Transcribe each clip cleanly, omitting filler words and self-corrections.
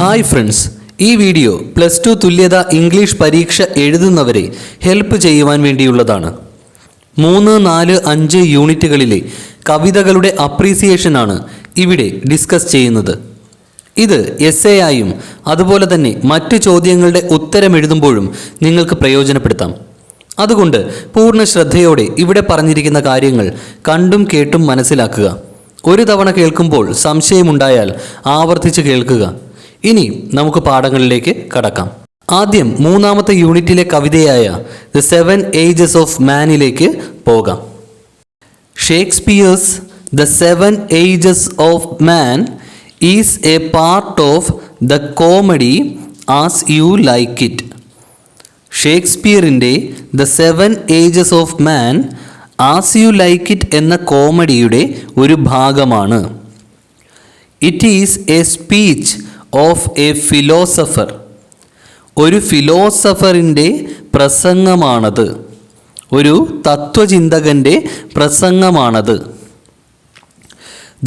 Hi friends, ഈ video +2 തുല്യത English പരീക്ഷ എഴുതുന്നവരെ ഹെൽപ്പ് ചെയ്യുവാൻ വേണ്ടിയുള്ളതാണ്. 3, 4, 5 യൂണിറ്റുകളിലെ കവിതകളുടെ അപ്രീസിയേഷനാണ് ഇവിടെ ഡിസ്കസ് ചെയ്യുന്നത്. ഇത് എസ്സേ ആയും അതുപോലെ തന്നെ മറ്റ് ചോദ്യങ്ങളുടെ ഉത്തരം എഴുതുമ്പോഴും നിങ്ങൾക്ക് പ്രയോജനപ്പെടുത്താം. അതുകൊണ്ട് പൂർണ്ണ ശ്രദ്ധയോടെ ഇവിടെ പറഞ്ഞിരിക്കുന്ന കാര്യങ്ങൾ കണ്ടും കേട്ടും മനസ്സിലാക്കുക. ഒരു തവണ കേൾക്കുമ്പോൾ സംശയമുണ്ടായാൽ ആവർത്തിച്ച് കേൾക്കുക. ഇനി നമുക്ക് പാഠങ്ങളിലേക്ക് കടക്കാം. ആദ്യം 3ാമത്തെ യൂണിറ്റിലെ കവിതയായ ദ 7 ഏജസ് ഓഫ് മാനിലേക്ക് പോകാം. Shakespeare's the 7 ages of man is a part of the comedy as you like it. ഷേക്സ്പിയറിൻ്റെ the 7 ages of man as you like it എന്ന കോമഡിയുടെ ഒരു ഭാഗമാണ്. It is a speech of a philosopher. ഒരു ഫിലോസഫറിൻ്റെ പ്രസംഗമാണത്. ഒരു തത്വചിന്തകൻ്റെ പ്രസംഗമാണത്.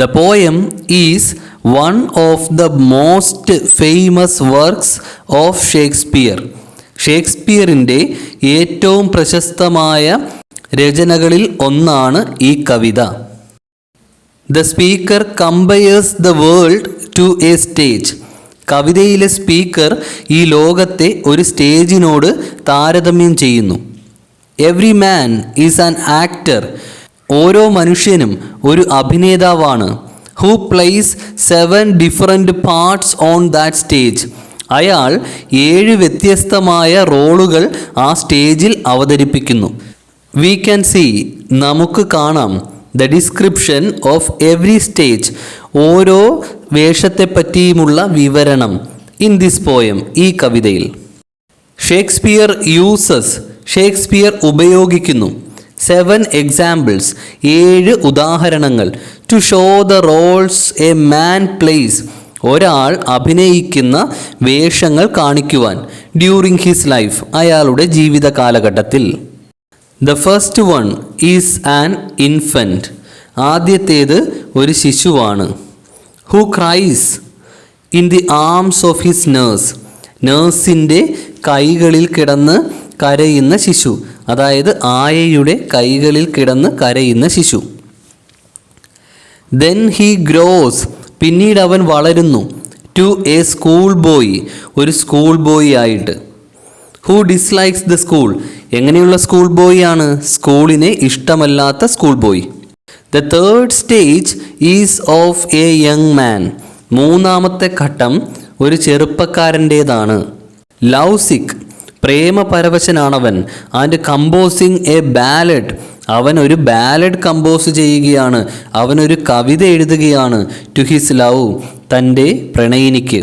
The poem is one of the most famous works of Shakespeare. ഷേക്സ്പിയറിൻ്റെ ഏറ്റവും പ്രശസ്തമായ രചനകളിൽ ഒന്നാണ് ഈ കവിത. The speaker compares the world to a stage. കവിതയിലെ സ്പീക്കർ ഈ ലോകത്തെ ഒരു സ്റ്റേജിനോട് താരതമ്യം ചെയ്യുന്നു. Every man is an actor. ഓരോ മനുഷ്യനും ഒരു അഭിനേതാവാണ്. Who plays 7 different parts on that stage. അയാൾ 7 വ്യത്യസ്തമായ റോളുകൾ ആ സ്റ്റേജിൽ അവതരിപ്പിക്കുന്നു. വി ക്യാൻ സീ, നമുക്ക് കാണാം, the description of every stage, ഓരോ വേഷത്തെപ്പറ്റിയുമുള്ള വിവരണം ഇൻ ദിസ് പോയം, ഈ കവിതയിൽ. ഷേക്സ്പിയർ യൂസസ്, ഷേക്സ്പിയർ ഉപയോഗിക്കുന്നു 7 എക്സാമ്പിൾസ്, 7 ഉദാഹരണങ്ങൾ, to show the roles a man plays, ഒരാൾ അഭിനയിക്കുന്ന വേഷങ്ങൾ കാണിക്കുവാൻ, ഡ്യൂറിങ് ഹിസ് ലൈഫ്, അയാളുടെ ജീവിത കാലഘട്ടത്തിൽ. The first one is an infant. ആദ്യത്തേത് ഒരു ശിശുവാണ്. Who cries in the arms of his nurse. നേഴ്സിൻ്റെ കൈകളിൽ കിടന്ന് കരയുന്ന ശിശു, അതായത് ആയയുടെ കൈകളിൽ കിടന്ന് കരയുന്ന ശിശു. ദെൻ ഹി ഗ്രോസ്, പിന്നീട് അവൻ വളരുന്നു. ടു എ സ്കൂൾ ബോയ്, ഒരു സ്കൂൾ ബോയ് ആയിട്ട്. ഹു ഡിസ്ലൈക്സ് ദ സ്കൂൾ, എങ്ങനെയുള്ള സ്കൂൾ ബോയ് ആണ്? സ്കൂളിനെ ഇഷ്ടമല്ലാത്ത school boy. The third stage is of a young man. 3ാമത്തെ ഘട്ടം ഒരു ചെറുപ്പക്കാരൻ്റേതാണ്. ലവ് സിക്ക്, പ്രേമപരവശനാണവൻ. ആൻഡ് കമ്പോസിങ് എ ബാലഡ്, അവൻ ഒരു ബാലഡ് കമ്പോസ് ചെയ്യുകയാണ്, അവനൊരു കവിത എഴുതുകയാണ്. ടു ഹിസ് ലവ്, തൻ്റെ പ്രണയിനിക്ക്.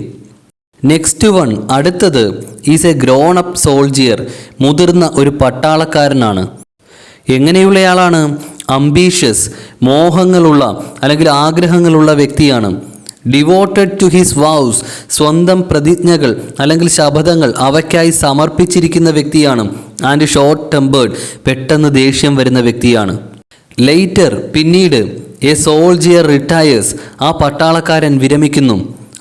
നെക്സ്റ്റ് വൺ, അടുത്തത്, is A grown up soldier, മുതിർന്ന ഒരു പട്ടാളക്കാരനാണ്. എങ്ങനെയുള്ളയാളാണ്? അംബീഷ്യസ്, മോഹങ്ങളുള്ള അല്ലെങ്കിൽ ആഗ്രഹങ്ങളുള്ള വ്യക്തിയാണ്. ഡിവോട്ടഡ് ടു ഹിസ് വൗസ്, സ്വന്തം പ്രതിജ്ഞകൾ അല്ലെങ്കിൽ ശപഥങ്ങൾ അവയ്ക്കായി സമർപ്പിച്ചിരിക്കുന്ന വ്യക്തിയാണ്. ആൻഡ് ഷോർട്ട് ടെമ്പേർഡ്, പെട്ടെന്ന് ദേഷ്യം വരുന്ന വ്യക്തിയാണ്. ലേറ്റർ, പിന്നീട്, എ സോൾജിയർ റിട്ടയേഴ്സ്, ആ പട്ടാളക്കാരൻ വിരമിക്കുന്നു.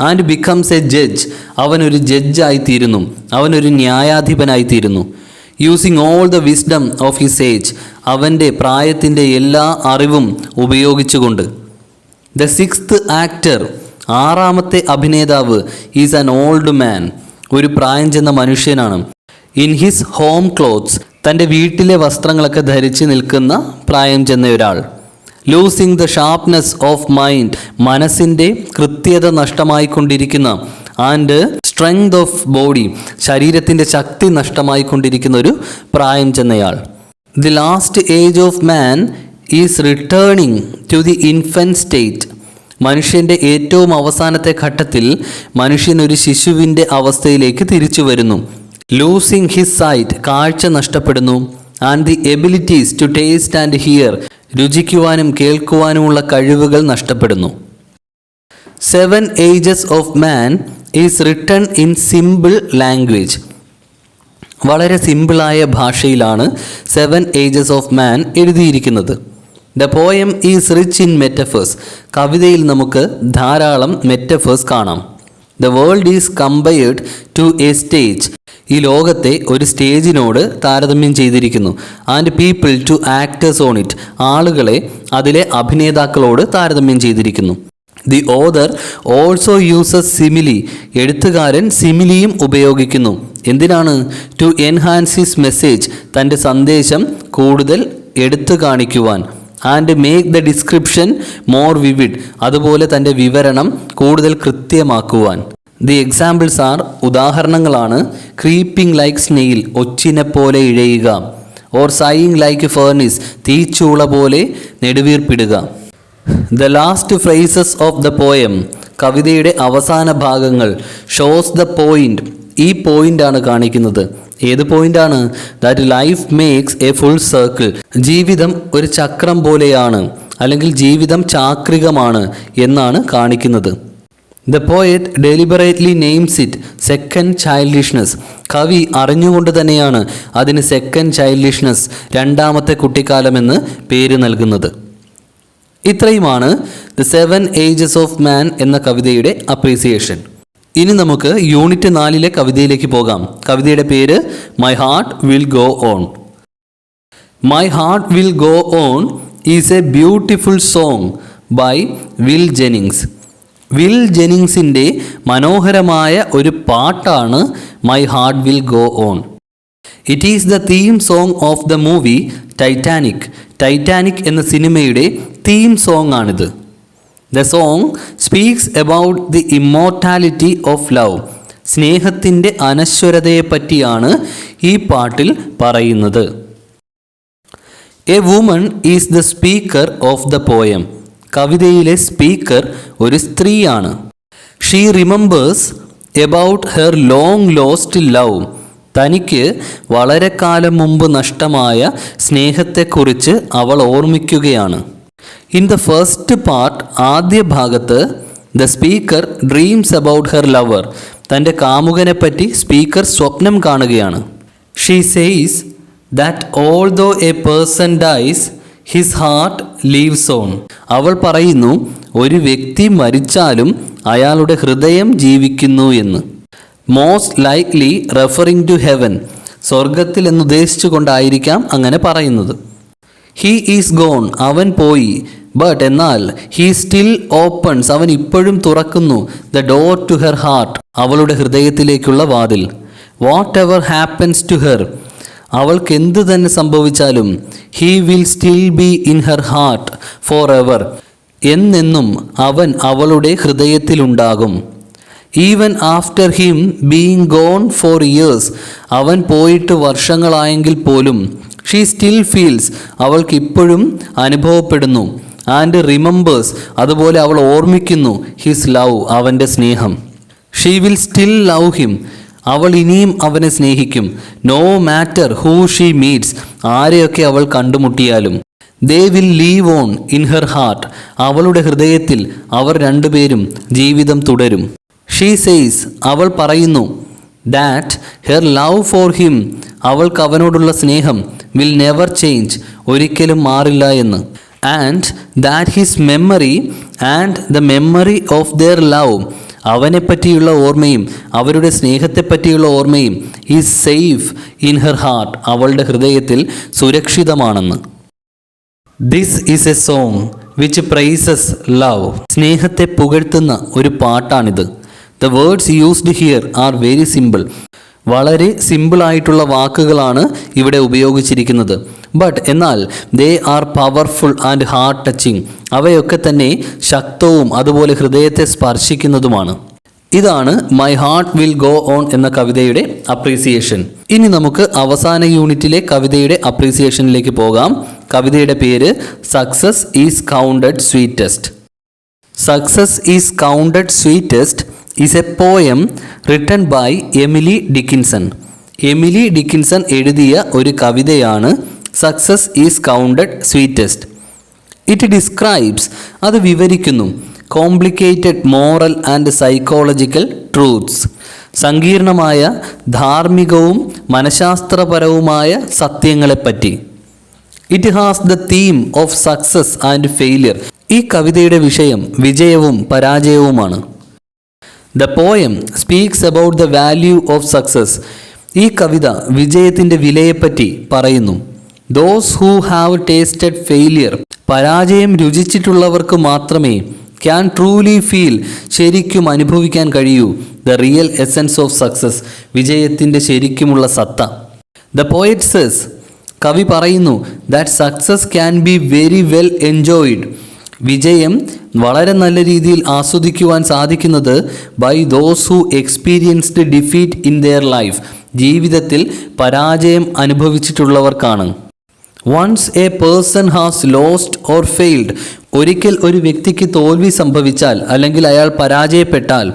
ആൻഡ് ബിക്കംസ് എ ജഡ്ജ്, അവനൊരു ജഡ്ജായിത്തീരുന്നു, അവനൊരു ന്യായാധിപനായിത്തീരുന്നു. Using all the wisdom of his age, അവൻ്റെ പ്രായത്തിൻ്റെ എല്ലാ അറിവും ഉപയോഗിച്ചുകൊണ്ട്. ദ 6th ആക്ടർ, 6ാമത്തെ അഭിനേതാവ്, ഈസ് ആൻ ഓൾഡ് മാൻ, ഒരു പ്രായം ചെന്ന മനുഷ്യനാണ്. ഇൻ ഹിസ് ഹോം ക്ലോത്ത്സ്, തൻ്റെ വീട്ടിലെ വസ്ത്രങ്ങളൊക്കെ ധരിച്ച് നിൽക്കുന്ന പ്രായം ചെന്ന ഒരാൾ. Losing the sharpness of mind, മനസ്സിൻ്റെ കൃത്യത നഷ്ടമായിക്കൊണ്ടിരിക്കുന്ന. ആൻഡ് സ്ട്രെങ്ത് ഓഫ് ബോഡി, ശരീരത്തിൻ്റെ ശക്തി നഷ്ടമായിക്കൊണ്ടിരിക്കുന്ന ഒരു പ്രായം ചെന്നയാൾ. The last age of man is returning to the infant state. മനുഷ്യൻ്റെ ഏറ്റവും അവസാനത്തെ ഘട്ടത്തിൽ മനുഷ്യൻ ഒരു ശിശുവിൻ്റെ അവസ്ഥയിലേക്ക് തിരിച്ചു വരുന്നു. ലൂസിങ് ഹിസ് സൈറ്റ്, കാഴ്ച നഷ്ടപ്പെടുന്നു. And the abilities to taste and hear, രുചിക്കുവാനും കേൾക്കുവാനുമുള്ള കഴിവുകൾ നഷ്ടപ്പെടുന്നു. 7 ages of man is written in simple language. വളരെ സിമ്പിളായ ഭാഷയിലാണ് 7 ഏജസ് ഓഫ് മാൻ എഴുതിയിരിക്കുന്നത്. The poem is rich in metaphors. കവിതയിൽ നമുക്ക് ധാരാളം മെറ്റഫേഴ്സ് കാണാം. The world is compared to a stage. ഈ ലോകത്തെ ഒരു സ്റ്റേജിനോട് താരതമ്യം ചെയ്തിരിക്കുന്നു. And people to actors on it. ആളുകളെ അതിലെ അഭിനേതാക്കളോട് താരതമ്യം ചെയ്തിരിക്കുന്നു. The author also uses simile. എഴുത്തുകാരൻ സിമിലിയും ഉപയോഗിക്കുന്നു. എന്തിനാണ്? To enhance his message. തൻ്റെ സന്ദേശം കൂടുതൽ എടുത്തു കാണിക്കുവാൻ. And make the description more vivid. അതുപോലെ തൻ്റെ വിവരണം കൂടുതൽ കൃത്യമാക്കുവാൻ. The examples are. ഉദാഹരണങ്ങളാണ് ക്രീപ്പിംഗ് ലൈക്ക് സ്നെയിൽ. ഒച്ചിനെ പോലെ ഇഴയുക. Or sighing like furnace. തീച്ചൂള പോലെ നെടുവീർപ്പിടുക. The last phrases of the poem. കവിതയുടെ അവസാന ഭാഗങ്ങൾ. Shows the point. ഈ പോയിന്റാണ് കാണിക്കുന്നത്. ഏത് പോയിന്റാണ്? That life makes a full circle. ജീവിതം ഒരു ചക്രം പോലെയാണ്, അല്ലെങ്കിൽ ജീവിതം ചാക്രികമാണ് എന്നാണ് കാണിക്കുന്നത്. The poet deliberately names it second childishness. കവി അറിഞ്ഞുകൊണ്ട് തന്നെയാണ് അതിന് സെക്കൻഡ് ചൈൽഡിഷ്നെസ്, രണ്ടാമത്തെ കുട്ടിക്കാലമെന്ന് പേര് നൽകുന്നത്. ഇത്രയുമാണ് ദ 7 ഏജസ് ഓഫ് മാൻ എന്ന കവിതയുടെ അപ്രീസിയേഷൻ. ഇനി നമുക്ക് യൂണിറ്റ് 4 കവിതയിലേക്ക് പോകാം. കവിതയുടെ പേര് my heart will go on. My heart will go on is a beautiful song by Will Jennings. Will ജെന്നിങ്സിൻ്റെ മനോഹരമായ ഒരു പാട്ടാണ് my heart will go on. It is the theme song of the movie Titanic. Titanic എന്ന സിനിമയുടെ theme song ആണിത്. The song speaks about the immortality of love. സ്നേഹത്തിൻ്റെ അനശ്വരതയെ പറ്റിയാണ് ഈ പാട്ടിൽ പറയുന്നത്. A woman is the speaker of the poem. കവിതയിലെ സ്പീക്കർ ഒരു സ്ത്രീയാണ്. She remembers about her long lost love. തനിക്ക് വളരെ കാലം മുമ്പ് നഷ്ടമായ സ്നേഹത്തെക്കുറിച്ച് അവൾ ഓർമ്മിക്കുകയാണ്. ഇൻ ദ ഫസ്റ്റ് പാർട്ട്, ആദ്യ ഭാഗത്ത്, the speaker dreams about her lover. തൻ്റെ കാമുകനെപ്പറ്റി സ്പീക്കർ സ്വപ്നം കാണുകയാണ്. She says that although a person dies his heart lives on. അവൾ പറയുന്നു, ഒരു വ്യക്തി മരിച്ചാലും അയാളുടെ ഹൃദയം ജീവിക്കുന്നു എന്ന്. Most likely referring to heaven. സ്വർഗത്തിൽ എന്നുദ്ദേശിച്ചു കൊണ്ടായിരിക്കാം അങ്ങനെ പറയുന്നത്. He is gone. അവൻ പോയി. ബട്ട് എന്നാൽ ഹീ സ്റ്റിൽ ഓപ്പൺസ്. അവൻ ഇപ്പോഴും തുറക്കുന്നു the door to her heart. അവളുടെ ഹൃദയത്തിലേക്കുള്ള വാതിൽ. Whatever happens to her. അവൾക്ക് എന്ത് തന്നെ സംഭവിച്ചാലും he will still be in her heart forever. എന്നെന്നും അവൻ അവളുടെ ഹൃദയത്തിലുണ്ടാകും. Even after him being gone for years. അവൻ പോയിട്ട് വർഷങ്ങളായെങ്കിൽ പോലും ഷീ സ്റ്റിൽ ഫീൽസ്. അവൾക്ക് ഇപ്പോഴും അനുഭവപ്പെടുന്നു. And remembers. അതുപോലെ അവൾ ഓർമ്മിക്കുന്നു ഹിസ് ലവ്. അവൻ്റെ സ്നേഹം. She will still love him. അവൾ ഇനിയും അവനെ സ്നേഹിക്കും. No matter who she meets. ആരെയൊക്കെ അവൾ കണ്ടുമുട്ടിയാലും. They will live on in her heart. അവളുടെ ഹൃദയത്തിൽ അവർ രണ്ടുപേരും ജീവിതം തുടരും. She says. അവൾ പറയുന്നു that her love for him. അവൾക്ക് അവനോടുള്ള സ്നേഹം വിൽ നെവർ ചേഞ്ച്. ഒരിക്കലും മാറില്ല എന്ന്. And that his memory and the memory of there love. അവനെപ്പറ്റിയുള്ള ഓർമ്മയും അവരുടെ സ്നേഹത്തെപ്പറ്റിയുള്ള ഓർമ്മയും is safe in her heart. അവളുടെ ഹൃദയത്തിൽ സുരക്ഷിതമാണെന്ന്. This is a song which praises love. സ്നേഹത്തെ പുകഴ്ത്തുന്ന ഒരു പാട്ടാണിത്. The words used here are very simple. വളരെ സിമ്പിളായിട്ടുള്ള വാക്കുകളാണ് ഇവിടെ ഉപയോഗിച്ചിരിക്കുന്നത്. ബട്ട് എന്നാൽ they are powerful and heart touching. അവയൊക്കെ തന്നെ ശക്തവും അതുപോലെ ഹൃദയത്തെ സ്പർശിക്കുന്നതുമാണ്. ഇതാണ് my heart will go on എന്ന കവിതയുടെ അപ്രീസിയേഷൻ. ഇനി നമുക്ക് അവസാന യൂണിറ്റിലെ കവിതയുടെ അപ്രീസിയേഷനിലേക്ക് പോകാം. കവിതയുടെ പേര് success is counted sweetest. Success is counted sweetest is a poem written by Emily Dickinson. Emily Dickinson എഴുതിയ ഒരു കവിതയാണ് success is counted sweetest. It describes. അത് വിവരിക്കുന്നു complicated moral and psychological truths. സങ്കീർണമായ ധാർമ്മികവും മനഃശാസ്ത്രപരവുമായ സത്യങ്ങളെപ്പറ്റി. It has the theme of success and failure. ഈ കവിതയുടെ വിഷയം വിജയവും പരാജയവുമാണ്. The poem speaks about the value of success. ഈ കവിത വിജയത്തിൻ്റെ വിലയെപ്പറ്റി പറയുന്നു. Those who have tasted failure, പരാജയം രുചിച്ചിട്ടുള്ളവർക്ക് മാത്രമേ ക്യാൻ ട്രൂലി ഫീൽ, ശരിക്കും അനുഭവിക്കാൻ കഴിയൂ the real essence of success, വിജയത്തിൻ്റെ ശരിക്കുമുള്ള സത്ത. ദ പോയറ്റ് സെസ്, കവി പറയുന്നു, that success can be very well enjoyed, വിജയം വളരെ നല്ല രീതിയിൽ ആസ്വദിക്കുവാൻ സാധിക്കുന്നത് by those who experienced defeat in their life, ജീവിതത്തിൽ പരാജയം അനുഭവിച്ചിട്ടുള്ളവർക്കാണ്. Once a person has lost or failed, ഒരിക്കൽ ഒരു വ്യക്തിക്ക് തോൽവി സംഭവിച്ചാൽ അല്ലെങ്കിൽ അയാൾ പരാജയപ്പെട്ടാൽ,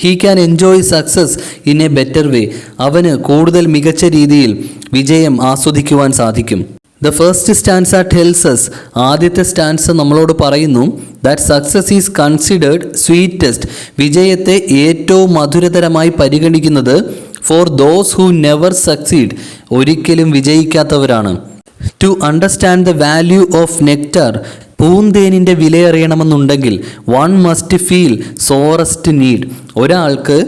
he can enjoy success in a better വേ, അവന് കൂടുതൽ മികച്ച രീതിയിൽ വിജയം ആസ്വദിക്കുവാൻ സാധിക്കും. The first stanza tells us, ആദ്യത്തെ സ്റ്റാൻസ നമ്മളോട് പറയുന്നു, that success is considered sweetest, വിജയത്തെ ഏറ്റവും മധുരതരമായി പരിഗണിക്കുന്നത് for those who never succeed, ഒരിക്കലും വിജയിക്കാത്തവരാണ്. To understand the value of nectar, പൂന്തേനിൻ്റെ വിലയറിയണമെന്നുണ്ടെങ്കിൽ one must feel sorest need, ഒരാൾക്ക്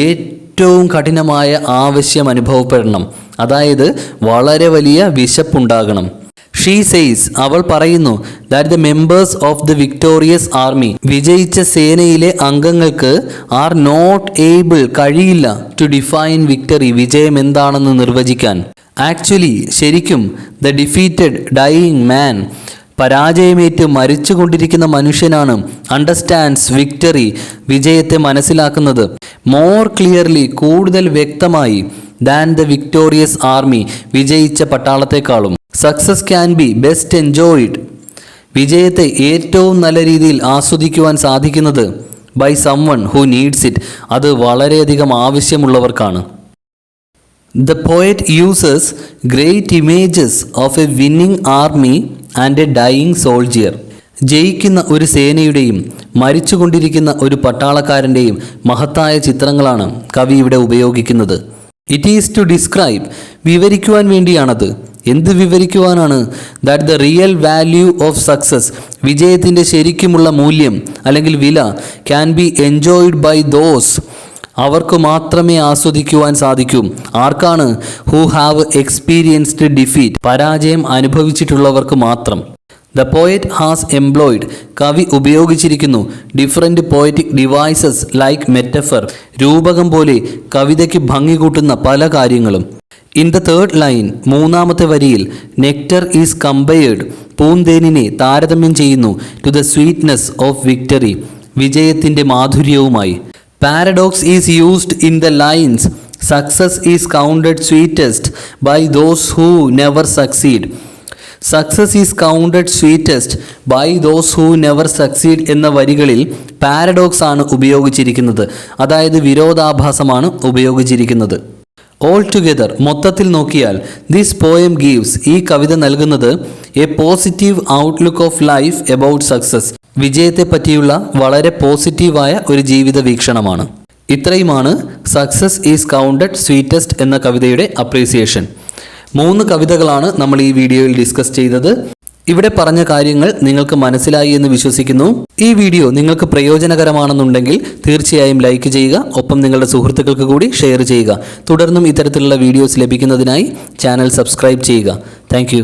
ഏറ്റവും കഠിനമായ ആവശ്യം അനുഭവപ്പെടണം, അതായത് വളരെ വലിയ വിശപ്പുണ്ടാകണം. ഷീ സെയ്സ്, അവൾ പറയുന്നു, that the members of the victorious army, വിജയിച്ച സേനയിലെ അംഗങ്ങൾക്ക് ആർ നോട്ട് ഏബിൾ, കഴിയില്ല ടു ഡിഫൈൻ വിക്ടറി, വിജയം എന്താണെന്ന് നിർവചിക്കാൻ. ആക്ച്വലി, ശരിക്കും ദ ഡിഫീറ്റഡ് ഡൈയിങ് മാൻ, പരാജയമേറ്റ് മരിച്ചുകൊണ്ടിരിക്കുന്ന മനുഷ്യനാണ് അണ്ടർസ്റ്റാൻഡ്സ് വിക്ടറി, വിജയത്തെ മനസ്സിലാക്കുന്നത് മോർ ക്ലിയർലി, കൂടുതൽ വ്യക്തമായി ദാൻ ദ വിക്ടോറിയസ് ആർമി, വിജയിച്ച പട്ടാളത്തെക്കാളും. Success can be best enjoyed, വിജയത്തെ ഏറ്റവും നല്ല രീതിയിൽ ആസ്വദിക്കുവാൻ സാധിക്കുന്നത് by someone who needs it, അത് വളരെയധികം ആവശ്യമുള്ളവർക്കാണ്. The poet uses great images of a winning army and a dying soldier. ജയിക്കുന്ന ഒരു സേനയുടെയും മരിച്ചുകൊണ്ടിരിക്കുന്ന ഒരു പട്ടാളക്കാരൻ്റെയും മഹത്തായ ചിത്രങ്ങളാണ് കവി ഇവിടെ ഉപയോഗിക്കുന്നത്. ഇറ്റ് ഈസ് ടു ഡിസ്ക്രൈബ്, വിവരിക്കുവാൻ വേണ്ടിയാണത്. എന്ത് വിവരിക്കുവാനാണ്? That the real value of success, വിജയത്തിൻ്റെ ശരിക്കുമുള്ള മൂല്യം അല്ലെങ്കിൽ വില, can be enjoyed by those, അവർക്ക് മാത്രമേ ആസ്വദിക്കുവാൻ സാധിക്കൂ. ആർക്കാണ്? ഹു ഹാവ് എക്സ്പീരിയൻസ്ഡ് ഡിഫീറ്റ്, പരാജയം അനുഭവിച്ചിട്ടുള്ളവർക്ക് മാത്രം. ദ പോയറ്റ് ഹാസ് എംപ്ലോയിഡ്, കവി ഉപയോഗിച്ചിരിക്കുന്നു different poetic devices like metaphor, രൂപകം പോലെ കവിതയ്ക്ക് ഭംഗി കൂട്ടുന്ന പല കാര്യങ്ങളും. ഇൻ ദ തേർഡ് ലൈൻ, മൂന്നാമത്തെ വരിയിൽ, നെക്ടർ ഈസ് കമ്പയർഡ്, പൂന്തേനിനെ താരതമ്യം ചെയ്യുന്നു to the sweetness of victory, വിജയത്തിൻ്റെ മാധുര്യവുമായി. Paradox is used in the lines, success is counted sweetest by those who never succeed. Success is counted sweetest by those who never succeed എന്ന വരികളിൽ paradox ആണ് ഉപയോഗിച്ചിരിക്കുന്നത്, അതായത് വിരോധാഭാസമാണ് ഉപയോഗിച്ചിരിക്കുന്നത്. ഓൾ ടുഗെദർ, മൊത്തത്തിൽ നോക്കിയാൽ, ദിസ് പോയം ഗീവ്സ്, ഈ കവിത നൽകുന്നത് A positive outlook of life about success, വിജയത്തെ പറ്റിയുള്ള വളരെ പോസിറ്റീവായ ഒരു ജീവിത വീക്ഷണമാണ്. ഇത്രയുമാണ് സക്സസ് ഈസ് കൗണ്ടഡ് സ്വീറ്റസ്റ്റ് എന്ന കവിതയുടെ അപ്രീസിയേഷൻ. 3 കവിതകളാണ് നമ്മൾ ഈ വീഡിയോയിൽ ഡിസ്കസ് ചെയ്തത്. ഇവിടെ പറഞ്ഞ കാര്യങ്ങൾ നിങ്ങൾക്ക് മനസ്സിലായി എന്ന് വിശ്വസിക്കുന്നു. ഈ വീഡിയോ നിങ്ങൾക്ക് പ്രയോജനകരമാണെന്നുണ്ടെങ്കിൽ തീർച്ചയായും ലൈക്ക് ചെയ്യുക, ഒപ്പം നിങ്ങളുടെ സുഹൃത്തുക്കൾക്ക് കൂടി ഷെയർ ചെയ്യുക. തുടർന്നും ഇത്തരത്തിലുള്ള വീഡിയോസ് ലഭിക്കുന്നതിനായി ചാനൽ സബ്സ്ക്രൈബ് ചെയ്യുക. താങ്ക്